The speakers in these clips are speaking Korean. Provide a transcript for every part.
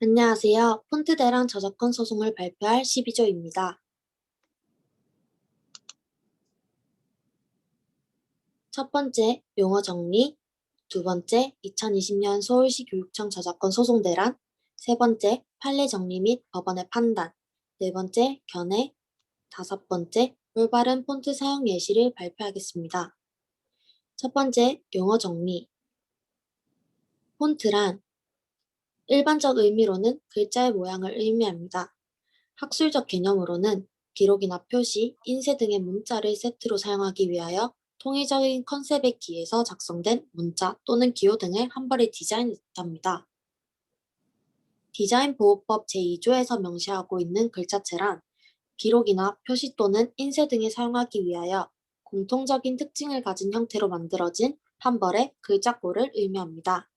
안녕하세요. 폰트 대량 저작권 소송을 발표할 12조입니다. 첫 번째, 용어 정리. 두 번째, 2020년 서울시 교육청 저작권 소송 대란. 세 번째, 판례 정리 및 법원의 판단. 네 번째, 견해. 다섯 번째, 올바른 폰트 사용 예시를 발표하겠습니다. 첫 번째, 용어 정리. 폰트란 일반적 의미로는 글자의 모양을 의미합니다. 학술적 개념으로는 기록이나 표시, 인쇄 등의 문자를 세트로 사용하기 위하여 통일적인 컨셉에 기해서 작성된 문자 또는 기호 등을 한 벌에 디자인했답니다. 디자인보호법 제2조에서 명시하고 있는 글자체란 기록이나 표시 또는 인쇄 등에 사용하기 위하여 공통적인 특징을 가진 형태로 만들어진 한 벌의 글자꼴을 의미합니다.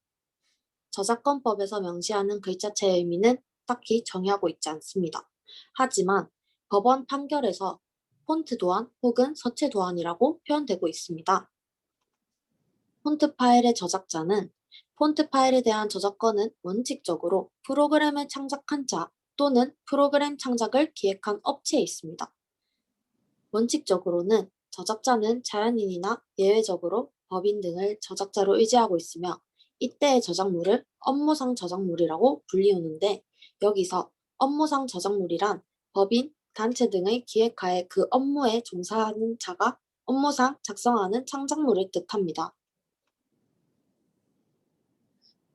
저작권법에서 명시하는 글자체의 의미는 딱히 정의하고 있지 않습니다. 하지만 법원 판결에서 폰트 도안 혹은 서체 도안이라고 표현되고 있습니다. 폰트 파일의 저작자는 폰트 파일에 대한 저작권은 원칙적으로 프로그램을 창작한 자 또는 프로그램 창작을 기획한 업체에 있습니다. 원칙적으로는 저작자는 자연인이나 예외적으로 법인 등을 저작자로 의지하고 있으며 이때의 저작물을 업무상 저작물이라고 불리우는데 여기서 업무상 저작물이란 법인, 단체 등의 기획하에 그 업무에 종사하는 자가 업무상 작성하는 창작물을 뜻합니다.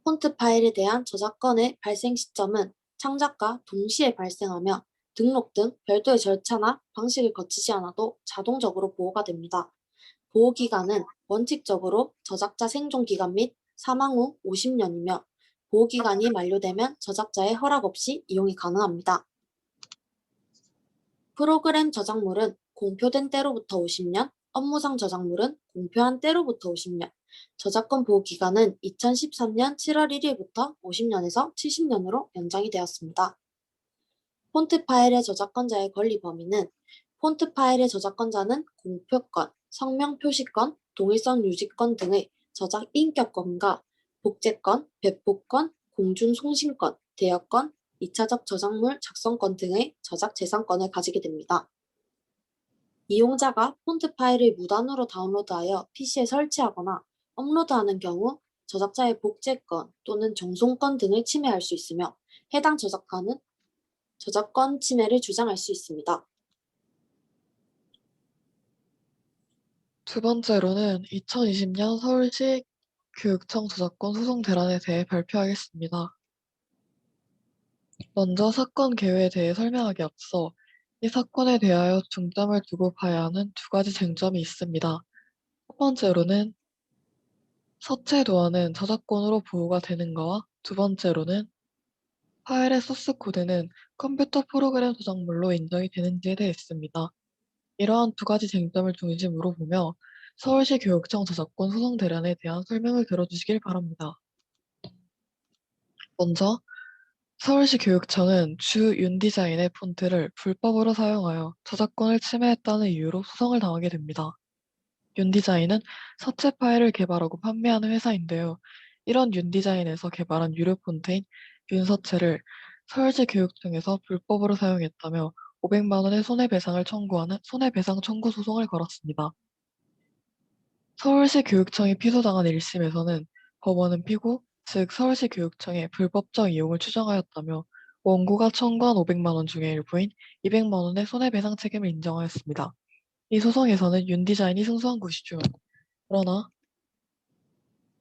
폰트 파일에 대한 저작권의 발생 시점은 창작과 동시에 발생하며 등록 등 별도의 절차나 방식을 거치지 않아도 자동적으로 보호가 됩니다. 보호기간은 원칙적으로 저작자 생존기간 및 사망 후 50년이며 보호기간이 만료되면 저작자의 허락 없이 이용이 가능합니다. 프로그램 저작물은 공표된 때로부터 50년, 업무상 저작물은 공표한 때로부터 50년, 저작권 보호 기간은 2013년 7월 1일부터 50년에서 70년으로 연장이 되었습니다. 폰트 파일의 저작권자의 권리 범위는 폰트 파일의 저작권자는 공표권, 성명 표시권, 동일성 유지권 등의 저작 인격권과 복제권, 배포권, 공중 송신권, 대여권, 2차적 저작물 작성권 등의 저작 재산권을 가지게 됩니다. 이용자가 폰트 파일을 무단으로 다운로드하여 PC에 설치하거나 업로드하는 경우 저작자의 복제권 또는 정송권 등을 침해할 수 있으며 해당 저작가는 저작권 침해를 주장할 수 있습니다. 두 번째로는 2020년 서울시 교육청 저작권 소송 대란에 대해 발표하겠습니다. 먼저 사건 개요에 대해 설명하기 앞서 이 사건에 대하여 중점을 두고 봐야 하는 두 가지 쟁점이 있습니다. 첫 번째로는 서체 도안은 저작권으로 보호가 되는 거와 두 번째로는 파일의 소스 코드는 컴퓨터 프로그램 저작물로 인정이 되는지에 대해 있습니다. 이러한 두 가지 쟁점을 중심으로 보며 서울시 교육청 저작권 소송 대란에 대한 설명을 들어주시길 바랍니다. 먼저 서울시 교육청은 주 윤디자인의 폰트를 불법으로 사용하여 저작권을 침해했다는 이유로 소송을 당하게 됩니다. 윤디자인은 서체 파일을 개발하고 판매하는 회사인데요. 이런 윤디자인에서 개발한 유료 폰트인 윤서체를 서울시 교육청에서 불법으로 사용했다며 500만 원의 손해배상을 청구하는 손해배상 청구 소송을 걸었습니다. 서울시 교육청이 피소당한 1심에서는 법원은 피고, 즉 서울시 교육청의 불법적 이용을 추정하였다며 원고가 청구한 500만 원 중의 일부인 200만 원의 손해배상 책임을 인정하였습니다. 이 소송에서는 윤디자인이 승소한 것이죠. 그러나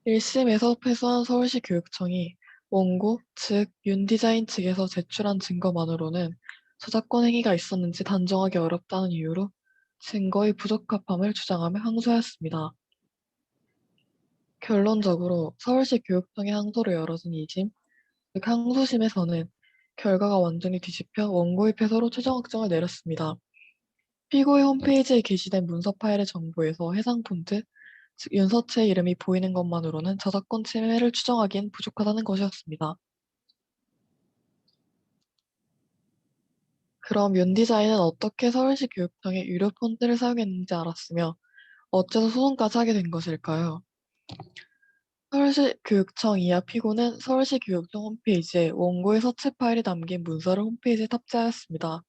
1심에서 패소한 서울시 교육청이 원고, 즉 윤디자인 측에서 제출한 증거만으로는 저작권 행위가 있었는지 단정하기 어렵다는 이유로 증거의 부적합함을 주장하며 항소하였습니다. 결론적으로 서울시 교육청의 항소를 열어준 2심, 즉 항소심에서는 결과가 완전히 뒤집혀 원고의 패소로 최종 확정을 내렸습니다. 피고의 홈페이지에 게시된 문서 파일의 정보에서 해당 폰트, 즉 윤서체의 이름이 보이는 것만으로는 저작권 침해를 추정하기엔 부족하다는 것이었습니다. 그럼 윤디자인은 어떻게 서울시 교육청의 유료 폰트를 사용했는지 알았으며 어째서 소송까지 하게 된 것일까요? 서울시교육청 이하 피고는 서울시교육청 홈페이지에 원고의 서체 파일이 담긴 문서를 홈페이지에 탑재하였습니다.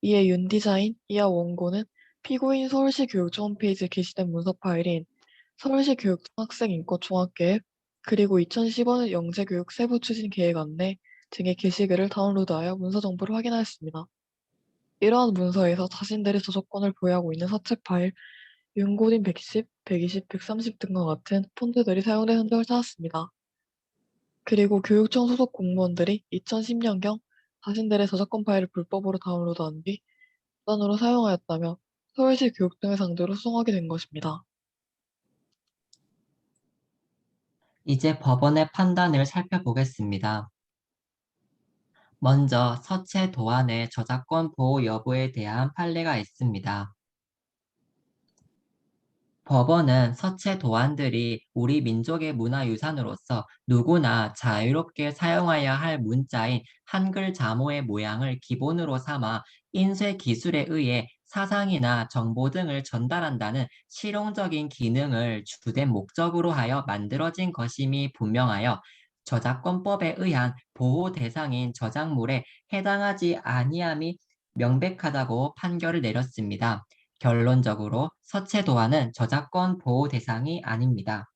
이에 윤디자인 이하 원고는 피고인 서울시교육청 홈페이지에 게시된 문서 파일인 서울시교육청 학생인권종합계획 그리고 2015년 영재교육 세부추진계획 안내 등의 게시글을 다운로드하여 문서 정보를 확인하였습니다. 이러한 문서에서 자신들의 저작권을 보유하고 있는 서체 파일, 윤고딘 110, 120, 130 등과 같은 폰트들이 사용된 흔적을 찾았습니다. 그리고 교육청 소속 공무원들이 2010년경 자신들의 저작권 파일을 불법으로 다운로드한 뒤 수단으로 사용하였다며 서울시 교육청을 상대로 소송하게 된 것입니다. 이제 법원의 판단을 살펴보겠습니다. 먼저 서체 도안의 저작권 보호 여부에 대한 판례가 있습니다. 법원은 서체 도안들이 우리 민족의 문화유산으로서 누구나 자유롭게 사용하여야 할 문자인 한글 자모의 모양을 기본으로 삼아 인쇄 기술에 의해 사상이나 정보 등을 전달한다는 실용적인 기능을 주된 목적으로 하여 만들어진 것임이 분명하여 저작권법에 의한 보호 대상인 저작물에 해당하지 아니함이 명백하다고 판결을 내렸습니다. 결론적으로 서체 도안은 저작권 보호 대상이 아닙니다.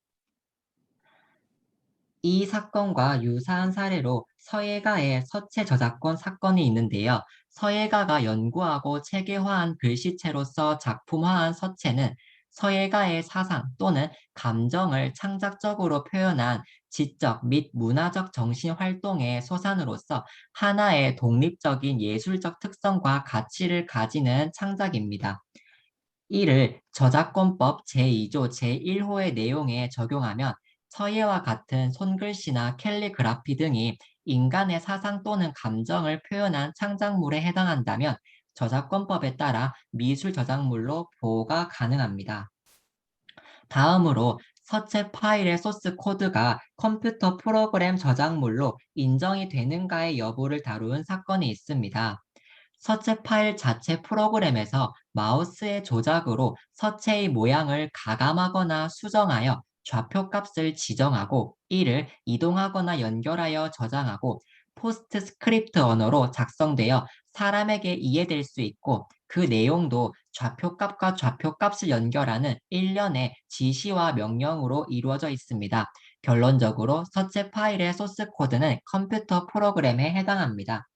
이 사건과 유사한 사례로 서예가의 서체 저작권 사건이 있는데요. 서예가가 연구하고 체계화한 글씨체로서 작품화한 서체는 서예가의 사상 또는 감정을 창작적으로 표현한 지적 및 문화적 정신 활동의 소산으로서 하나의 독립적인 예술적 특성과 가치를 가지는 창작입니다. 이를 저작권법 제2조 제1호의 내용에 적용하면 서예와 같은 손글씨나 캘리그라피 등이 인간의 사상 또는 감정을 표현한 창작물에 해당한다면 저작권법에 따라 미술 저작물로 보호가 가능합니다. 다음으로 서체 파일의 소스 코드가 컴퓨터 프로그램 저작물로 인정이 되는가의 여부를 다룬 사건이 있습니다. 서체 파일 자체 프로그램에서 마우스의 조작으로 서체의 모양을 가감하거나 수정하여 좌표값을 지정하고 이를 이동하거나 연결하여 저장하고 포스트 스크립트 언어로 작성되어 사람에게 이해될 수 있고 그 내용도 좌표값과 좌표값을 연결하는 일련의 지시와 명령으로 이루어져 있습니다. 결론적으로 서체 파일의 소스 코드는 컴퓨터 프로그램에 해당합니다.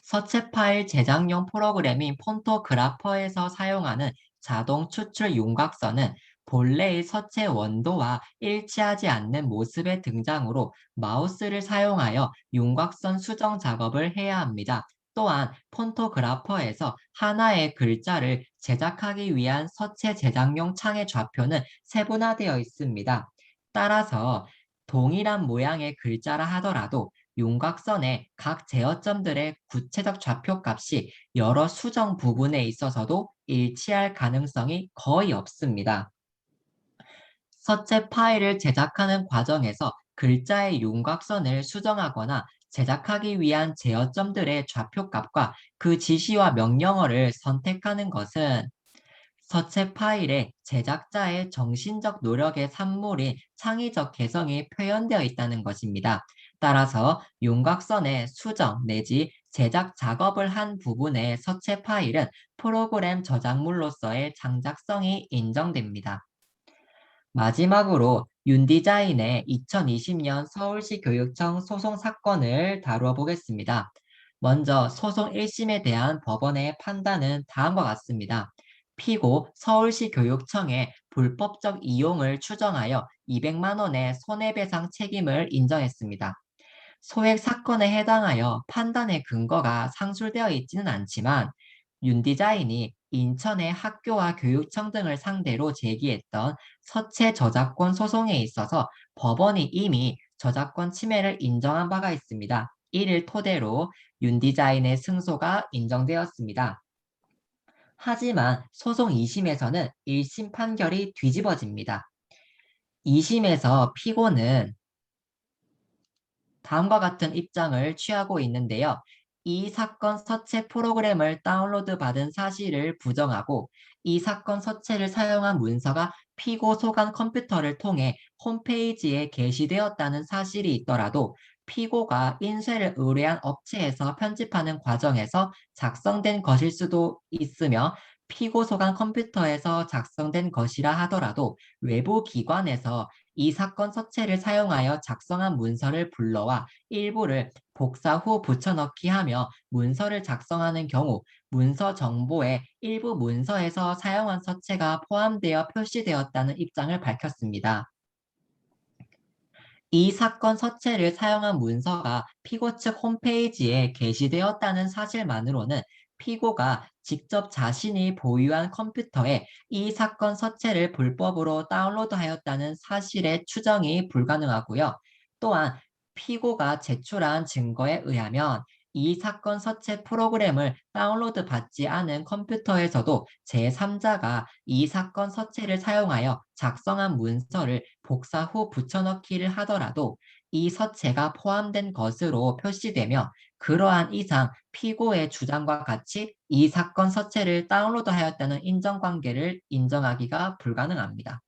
서체 파일 제작용 프로그램인 폰토그래퍼에서 사용하는 자동 추출 윤곽선은 본래의 서체 원도와 일치하지 않는 모습의 등장으로 마우스를 사용하여 윤곽선 수정 작업을 해야 합니다. 또한 폰토그래퍼에서 하나의 글자를 제작하기 위한 서체 제작용 창의 좌표는 세분화되어 있습니다. 따라서 동일한 모양의 글자라 하더라도 윤곽선의 각 제어점들의 구체적 좌표값이 여러 수정 부분에 있어서도 일치할 가능성이 거의 없습니다. 서체 파일을 제작하는 과정에서 글자의 윤곽선을 수정하거나 제작하기 위한 제어점들의 좌표값과 그 지시와 명령어를 선택하는 것은 서체 파일에 제작자의 정신적 노력의 산물인 창의적 개성이 표현되어 있다는 것입니다. 따라서 윤곽선의 수정 내지 제작 작업을 한 부분의 서체 파일은 프로그램 저작물로서의 창작성이 인정됩니다. 마지막으로 윤디자인의 2020년 서울시 교육청 소송 사건을 다루어 보겠습니다. 먼저 소송 1심에 대한 법원의 판단은 다음과 같습니다. 피고 서울시 교육청의 불법적 이용을 추정하여 200만 원의 손해배상 책임을 인정했습니다. 소액 사건에 해당하여 판단의 근거가 상술되어 있지는 않지만 윤디자인이 인천의 학교와 교육청 등을 상대로 제기했던 서체 저작권 소송에 있어서 법원이 이미 저작권 침해를 인정한 바가 있습니다. 이를 토대로 윤디자인의 승소가 인정되었습니다. 하지만 소송 2심에서는 1심 판결이 뒤집어집니다. 2심에서 피고는 다음과 같은 입장을 취하고 있는데요. 이 사건 서체 프로그램을 다운로드 받은 사실을 부정하고 이 사건 서체를 사용한 문서가 피고 소관 컴퓨터를 통해 홈페이지에 게시되었다는 사실이 있더라도 피고가 인쇄를 의뢰한 업체에서 편집하는 과정에서 작성된 것일 수도 있으며 피고 소관 컴퓨터에서 작성된 것이라 하더라도 외부 기관에서 이 사건 서체를 사용하여 작성한 문서를 불러와 일부를 복사 후 붙여넣기 하며 문서를 작성하는 경우 문서 정보에 일부 문서에서 사용한 서체가 포함되어 표시되었다는 입장을 밝혔습니다. 이 사건 서체를 사용한 문서가 피고 측 홈페이지에 게시되었다는 사실만으로는 피고가 직접 자신이 보유한 컴퓨터에 이 사건 서체를 불법으로 다운로드하였다는 사실의 추정이 불가능하고요. 또한 피고가 제출한 증거에 의하면 이 사건 서체 프로그램을 다운로드 받지 않은 컴퓨터에서도 제3자가 이 사건 서체를 사용하여 작성한 문서를 복사 후 붙여넣기를 하더라도 이 서체가 포함된 것으로 표시되며 그러한 이상 피고의 주장과 같이 이 사건 서체를 다운로드하였다는 인정관계를 인정하기가 불가능합니다.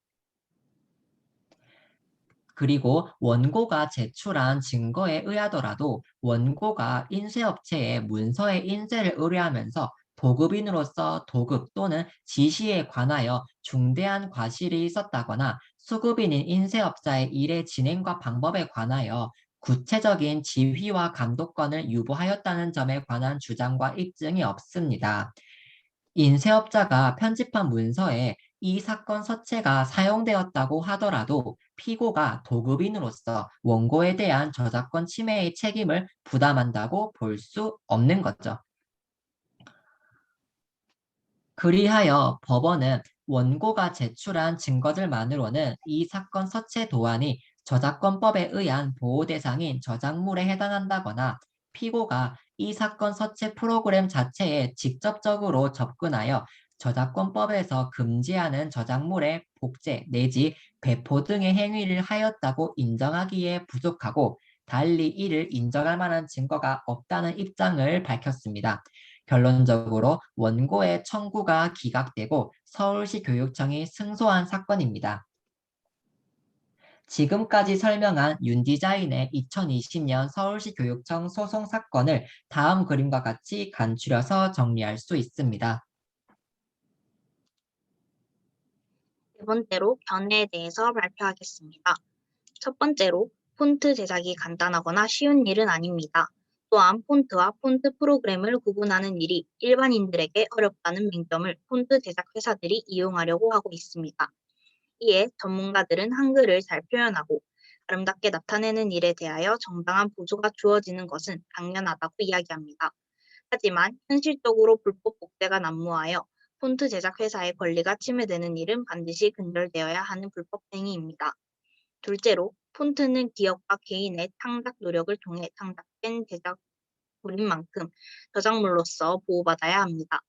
그리고 원고가 제출한 증거에 의하더라도 원고가 인쇄업체에 문서의 인쇄를 의뢰하면서 도급인으로서 도급 또는 지시에 관하여 중대한 과실이 있었다거나 수급인인 인쇄업자의 일의 진행과 방법에 관하여 구체적인 지휘와 감독권을 유보하였다는 점에 관한 주장과 입증이 없습니다. 인쇄업자가 편집한 문서에 이 사건 서체가 사용되었다고 하더라도 피고가 도급인으로서 원고에 대한 저작권 침해의 책임을 부담한다고 볼 수 없는 거죠. 그리하여 법원은 원고가 제출한 증거들만으로는 이 사건 서체 도안이 저작권법에 의한 보호 대상인 저작물에 해당한다거나 피고가 이 사건 서체 프로그램 자체에 직접적으로 접근하여 저작권법에서 금지하는 저작물의 복제 내지 배포 등의 행위를 하였다고 인정하기에 부족하고 달리 이를 인정할 만한 증거가 없다는 입장을 밝혔습니다. 결론적으로 원고의 청구가 기각되고 서울시 교육청이 승소한 사건입니다. 지금까지 설명한 윤디자인의 2020년 서울시 교육청 소송 사건을 다음 그림과 같이 간추려서 정리할 수 있습니다. 세 번째로 견해에 대해서 발표하겠습니다. 첫 번째로 폰트 제작이 간단하거나 쉬운 일은 아닙니다. 또한 폰트와 폰트 프로그램을 구분하는 일이 일반인들에게 어렵다는 맹점을 폰트 제작 회사들이 이용하려고 하고 있습니다. 이에 전문가들은 한글을 잘 표현하고 아름답게 나타내는 일에 대하여 정당한 보조가 주어지는 것은 당연하다고 이야기합니다. 하지만 현실적으로 불법 복제가 난무하여 폰트 제작 회사의 권리가 침해되는 일은 반드시 근절되어야 하는 불법 행위입니다. 둘째로, 폰트는 기업과 개인의 창작 노력을 통해 창작된 제작물인 만큼 저작물로서 보호받아야 합니다.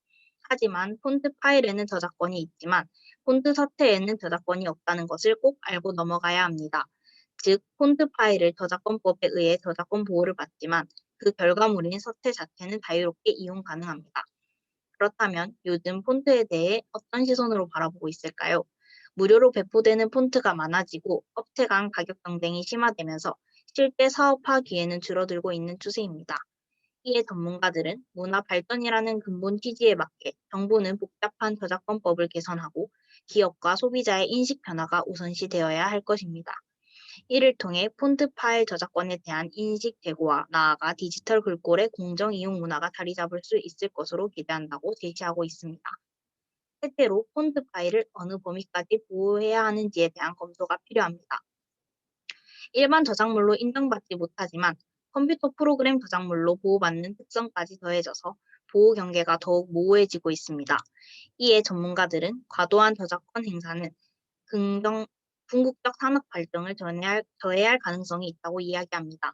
하지만 폰트 파일에는 저작권이 있지만 폰트 서체에는 저작권이 없다는 것을 꼭 알고 넘어가야 합니다. 즉, 폰트 파일을 저작권법에 의해 저작권 보호를 받지만 그 결과물인 서체 자체는 자유롭게 이용 가능합니다. 그렇다면 요즘 폰트에 대해 어떤 시선으로 바라보고 있을까요? 무료로 배포되는 폰트가 많아지고 업체 간 가격 경쟁이 심화되면서 실제 사업화기회는 줄어들고 있는 추세입니다. 이에 전문가들은 문화 발전이라는 근본 취지에 맞게 정부는 복잡한 저작권법을 개선하고 기업과 소비자의 인식 변화가 우선시 되어야 할 것입니다. 이를 통해 폰트 파일 저작권에 대한 인식 제고와 나아가 디지털 글꼴의 공정 이용 문화가 자리 잡을 수 있을 것으로 기대한다고 제시하고 있습니다. 실제로 폰트 파일을 어느 범위까지 보호해야 하는지에 대한 검토가 필요합니다. 일반 저작물로 인정받지 못하지만 컴퓨터 프로그램 저작물로 보호받는 특성까지 더해져서 보호 경계가 더욱 모호해지고 있습니다. 이에 전문가들은 과도한 저작권 행사는 궁극적 산업 발전을 저해할 가능성이 있다고 이야기합니다.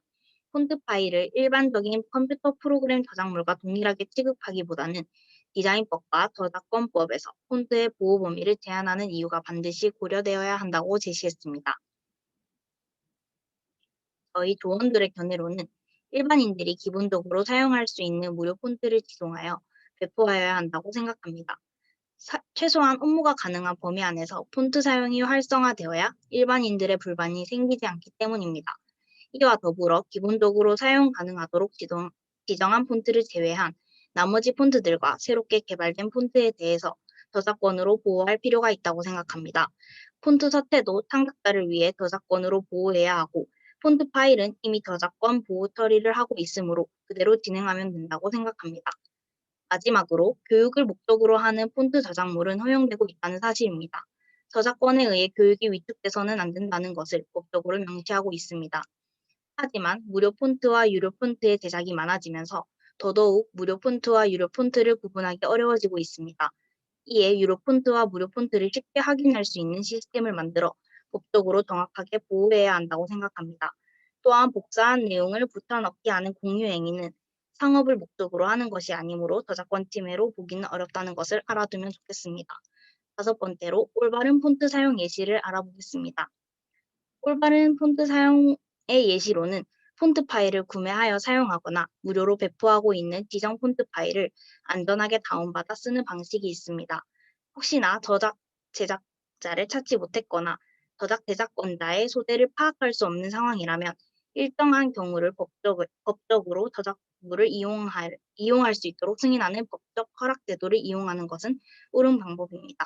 폰트 파일을 일반적인 컴퓨터 프로그램 저작물과 동일하게 취급하기보다는 디자인법과 저작권법에서 폰트의 보호 범위를 제한하는 이유가 반드시 고려되어야 한다고 제시했습니다. 저희 조원들의 견해로는 일반인들이 기본적으로 사용할 수 있는 무료 폰트를 지정하여 배포하여야 한다고 생각합니다. 최소한 업무가 가능한 범위 안에서 폰트 사용이 활성화되어야 일반인들의 불만이 생기지 않기 때문입니다. 이와 더불어 기본적으로 사용 가능하도록 지정한 폰트를 제외한 나머지 폰트들과 새롭게 개발된 폰트에 대해서 저작권으로 보호할 필요가 있다고 생각합니다. 폰트 자체도 창작자를 위해 저작권으로 보호해야 하고 폰트 파일은 이미 저작권 보호 처리를 하고 있으므로 그대로 진행하면 된다고 생각합니다. 마지막으로 교육을 목적으로 하는 폰트 저작물은 허용되고 있다는 사실입니다. 저작권에 의해 교육이 위축돼서는 안 된다는 것을 법적으로 명시하고 있습니다. 하지만 무료 폰트와 유료 폰트의 제작이 많아지면서 더더욱 무료 폰트와 유료 폰트를 구분하기 어려워지고 있습니다. 이에 유료 폰트와 무료 폰트를 쉽게 확인할 수 있는 시스템을 만들어 법적으로 정확하게 보호해야 한다고 생각합니다. 또한 복사한 내용을 붙여넣기 하는 공유 행위는 상업을 목적으로 하는 것이 아니므로 저작권 침해로 보기는 어렵다는 것을 알아두면 좋겠습니다. 다섯 번째로 올바른 폰트 사용 예시를 알아보겠습니다. 올바른 폰트 사용의 예시로는 폰트 파일을 구매하여 사용하거나 무료로 배포하고 있는 지정 폰트 파일을 안전하게 다운받아 쓰는 방식이 있습니다. 혹시나 제작자를 찾지 못했거나 저작 제작권자의 소재를 파악할 수 없는 상황이라면 일정한 경우를 법적으로 저작물을 이용할 수 있도록 승인하는 법적 허락 제도를 이용하는 것은 옳은 방법입니다.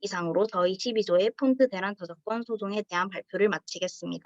이상으로 저희 12조의 폰트 대란 저작권 소송에 대한 발표를 마치겠습니다.